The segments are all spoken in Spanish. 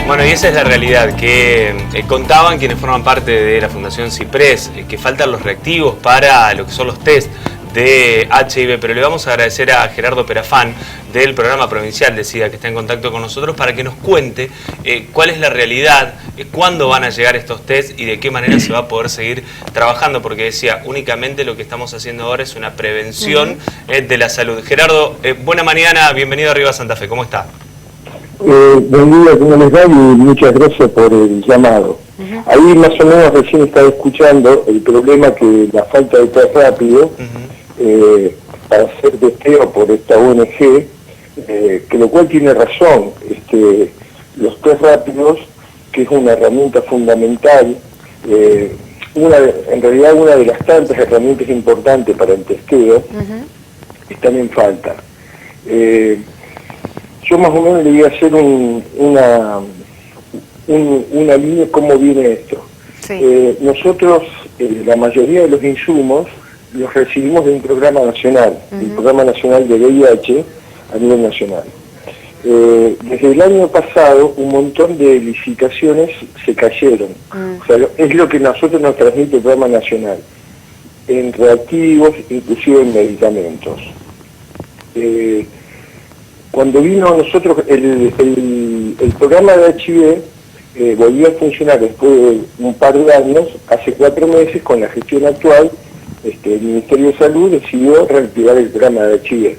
Bueno, y esa es la realidad, que contaban quienes forman parte de la Fundación Ciprés, que faltan los reactivos para lo que son los test de HIV, pero le vamos a agradecer a Gerardo Perafán del programa provincial de SIDA, que está en contacto con nosotros, para que nos cuente cuál es la realidad, cuándo van a llegar estos test y de qué manera se va a poder seguir trabajando, porque decía, únicamente lo que estamos haciendo ahora es una prevención de la salud. Gerardo, buena mañana, bienvenido a Arriba Santa Fe, ¿cómo está? Buen día, ¿cómo les va? Y muchas gracias por el llamado. Ahí más o menos recién estaba escuchando el problema que la falta de test rápido para hacer testeo por esta ONG, que lo cual tiene razón. Los test rápidos, que es una herramienta fundamental, en realidad una de las tantas herramientas importantes para el testeo, están en falta. Yo más o menos le voy a hacer una línea cómo viene esto. Sí. Nosotros, la mayoría de los insumos los recibimos de un programa nacional, el Programa Nacional de VIH a nivel nacional. Desde el año pasado un montón de licitaciones se cayeron. O sea, es lo que nosotros nos transmite el Programa Nacional, en reactivos, inclusive en medicamentos. Cuando vino a nosotros el programa de HIV, volvió a funcionar después de un par de años, hace 4 meses, con la gestión actual, el Ministerio de Salud decidió reactivar el programa de HIV.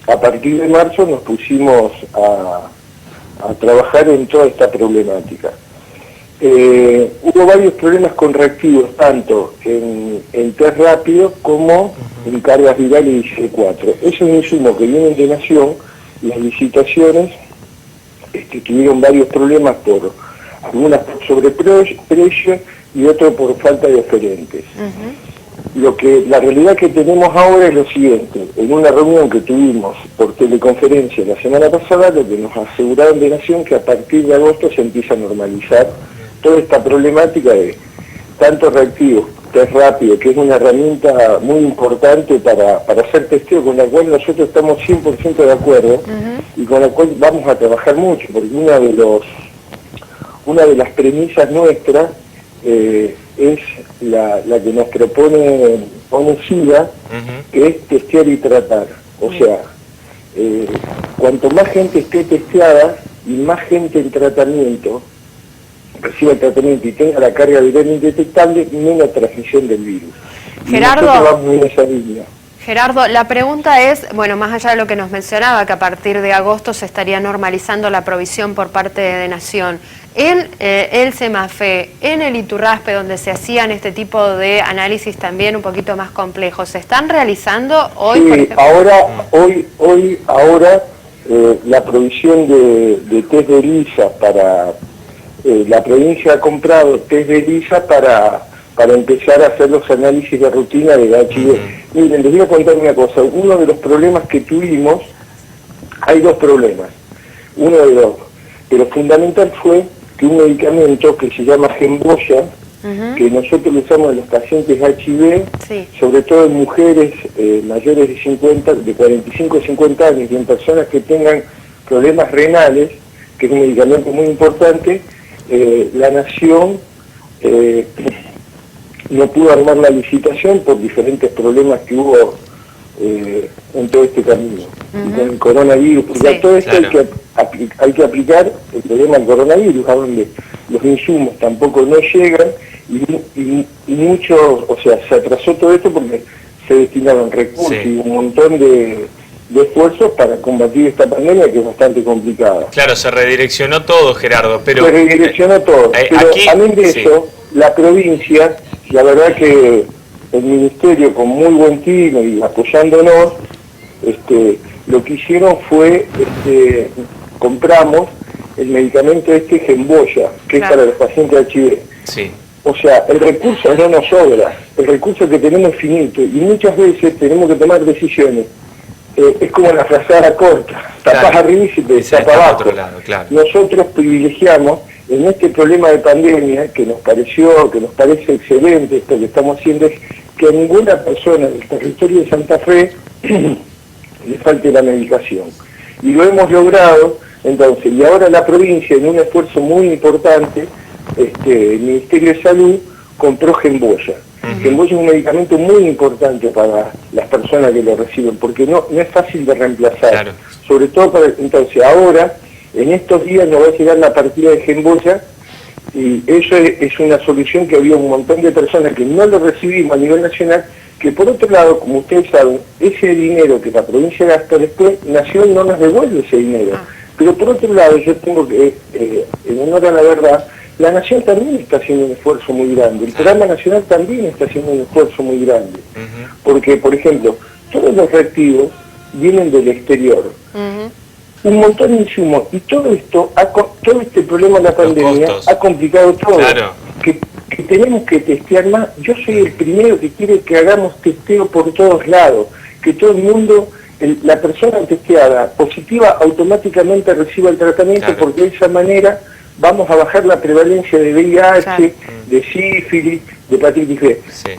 A partir de marzo nos pusimos a trabajar en toda esta problemática. Hubo varios problemas con reactivos, tanto en test rápido como en cargas virales y IgG4. Esos insumos que vienen de Nación, las licitaciones tuvieron varios problemas, algunas por sobreprecio y otros por falta de oferentes. La realidad que tenemos ahora es lo siguiente: en una reunión que tuvimos por teleconferencia la semana pasada, lo que nos aseguraron de Nación que a partir de agosto se empieza a normalizar toda esta problemática de tanto reactivos, test rápido, que es una herramienta muy importante para hacer testeo, con la cual nosotros estamos 100% de acuerdo y con la cual vamos a trabajar mucho, porque una de las premisas nuestras es la que nos propone SIDA, que es testear y tratar. O sea, cuanto más gente esté testeada y más gente en tratamiento, reciba el tratamiento y tenga la carga viral indetectable, menos transmisión del virus. Gerardo, vamos en esa línea. Gerardo, la pregunta es, bueno, más allá de lo que nos mencionaba, que a partir de agosto se estaría normalizando la provisión por parte de Nación, en el CEMAFE, en el Iturraspe, donde se hacían este tipo de análisis también un poquito más complejos, ¿se están realizando hoy? Sí, por ejemplo? ahora la provisión de test de ELISA para... la provincia ha comprado test de ELISA para empezar a hacer los análisis de rutina de HIV. Miren, les voy a contar una cosa. Uno de los problemas que tuvimos, hay 2 problemas. Uno de los, pero fundamental fue que un medicamento que se llama Gemboya, que nosotros lo usamos en los pacientes HIV, sobre todo en mujeres mayores de 45 a 50 años y en personas que tengan problemas renales, que es un medicamento muy importante, la Nación no pudo armar la licitación por diferentes problemas que hubo en todo este camino. Y con el coronavirus, porque a todo esto hay que aplicar el problema del coronavirus, a donde los insumos tampoco no llegan y muchos, o sea, se atrasó todo esto porque se destinaron recursos y un montón de esfuerzos para combatir esta pandemia, que es bastante complicada. Claro, se redireccionó todo, Gerardo, pero... Se redireccionó todo, pero aquí, amén de eso, la provincia, la verdad que el Ministerio, con muy buen tino y apoyándonos, lo que hicieron fue, compramos el medicamento Gemboya, que es para los pacientes HIV. O sea, el recurso no nos sobra, el recurso que tenemos es finito, y muchas veces tenemos que tomar decisiones. Es como la frazada corta, tapás arriba y se tapa abajo. Nosotros privilegiamos en este problema de pandemia, que nos parece excelente esto que estamos haciendo, es que a ninguna persona del territorio de Santa Fe le falte la medicación. Y lo hemos logrado Entonces, y ahora la provincia, en un esfuerzo muy importante, el Ministerio de Salud compró Gemboya. Gemboya es un medicamento muy importante para las personas que lo reciben, porque no es fácil de reemplazar. Claro. Sobre todo para, entonces, ahora, en estos días nos va a llegar la partida de Gemboya, y eso es una solución que había un montón de personas que no lo recibimos a nivel nacional, que por otro lado, como ustedes saben, ese dinero que la provincia gasta después, Nación no nos devuelve ese dinero. Pero por otro lado, yo tengo que, en honor a la verdad, la Nación también está haciendo un esfuerzo muy grande, el Programa Nacional también está haciendo un esfuerzo muy grande, porque, por ejemplo, todos los reactivos vienen del exterior, un montón de insumos, y todo esto, todo este problema de la pandemia ha complicado todo, claro. que tenemos que testear más. Yo soy el primero que quiere que hagamos testeo por todos lados, que todo el mundo, la persona testeada positiva automáticamente reciba el tratamiento, claro, porque de esa manera vamos a bajar la prevalencia de VIH, claro, de sífilis, de hepatitis B. Sí.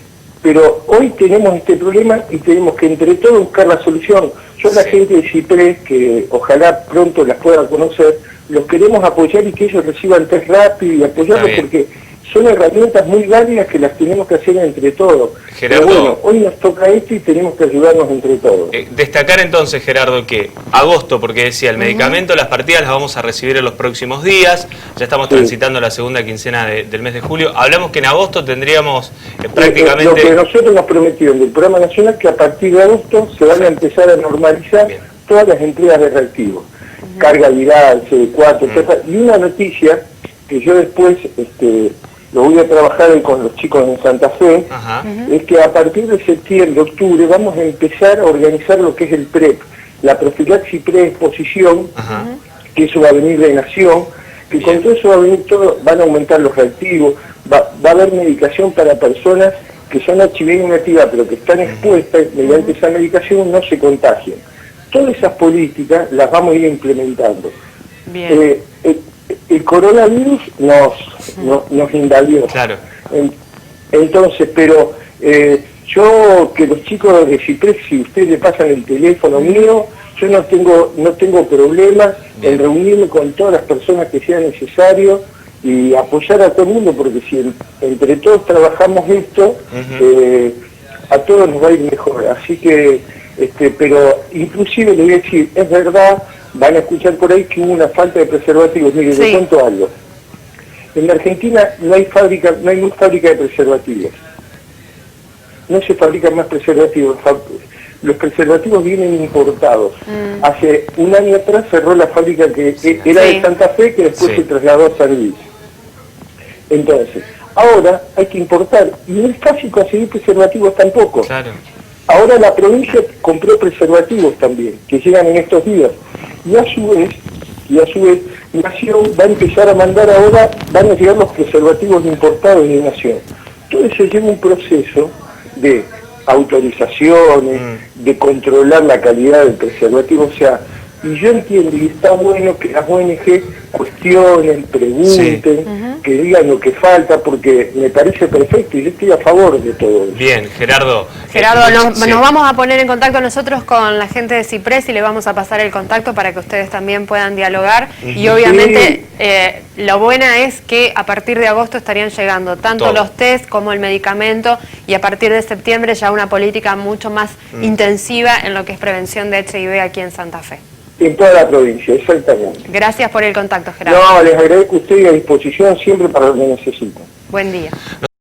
Pero hoy tenemos este problema y tenemos que entre todos buscar la solución. Yo, la gente de CIPRES, que ojalá pronto las pueda conocer, los queremos apoyar y que ellos reciban test rápido y apoyarlos, porque son herramientas muy válidas que las tenemos que hacer entre todos. Gerardo, pero bueno, hoy nos toca esto y tenemos que ayudarnos entre todos. Destacar entonces, Gerardo, que agosto, porque decía el medicamento, las partidas las vamos a recibir en los próximos días, ya estamos transitando la segunda quincena del mes de julio. Hablamos que en agosto tendríamos prácticamente... Lo que nosotros nos prometieron del Programa Nacional, que a partir de agosto se van a empezar a normalizar todas las entregas de reactivos. Carga viral, CD4, y una noticia que yo después... lo voy a trabajar con los chicos en Santa Fe, es que a partir de septiembre, octubre, vamos a empezar a organizar lo que es el PrEP, la profilaxis preexposición, que eso va a venir de Nación, que con todo eso va a venir todo, van a aumentar los reactivos, va a haber medicación para personas que son HIV negativas, pero que están expuestas, mediante esa medicación no se contagian. Todas esas políticas las vamos a ir implementando. Bien. El coronavirus nos invadió. Claro. Entonces, pero yo, que los chicos de CIPRES, si ustedes le pasan el teléfono mío, yo no tengo problema en reunirme con todas las personas que sea necesario y apoyar a todo el mundo, porque si entre todos trabajamos esto, a todos nos va a ir mejor. Así que, pero inclusive le voy a decir, es verdad, van a escuchar por ahí que hubo una falta de preservativos. Mire, les cuento algo. En la Argentina no hay más fábrica de preservativos. No se fabrican más preservativos. Los preservativos vienen importados. Hace un año atrás cerró la fábrica que era de Santa Fe, que después se trasladó a San Luis. Entonces, ahora hay que importar. Y no es fácil conseguir preservativos tampoco. Claro. Ahora la provincia compró preservativos también, que llegan en estos días. Y a su vez, Nación va a empezar a mandar ahora, van a llegar los preservativos importados de Nación. Todo eso lleva un proceso de autorizaciones, de controlar la calidad del preservativo, o sea, y yo entiendo y está bueno que las ONG cuestionen, pregunten, que digan lo que falta, porque me parece perfecto y yo estoy a favor de todo eso. Bien, Gerardo. Nos vamos a poner en contacto nosotros con la gente de CIPRES y le vamos a pasar el contacto para que ustedes también puedan dialogar. Y obviamente lo buena es que a partir de agosto estarían llegando tanto los test como el medicamento, y a partir de septiembre ya una política mucho más intensiva en lo que es prevención de HIV aquí en Santa Fe. En toda la provincia, exactamente. Gracias por el contacto, Gerardo. No, les agradezco a ustedes, a disposición siempre para lo que necesiten. Buen día.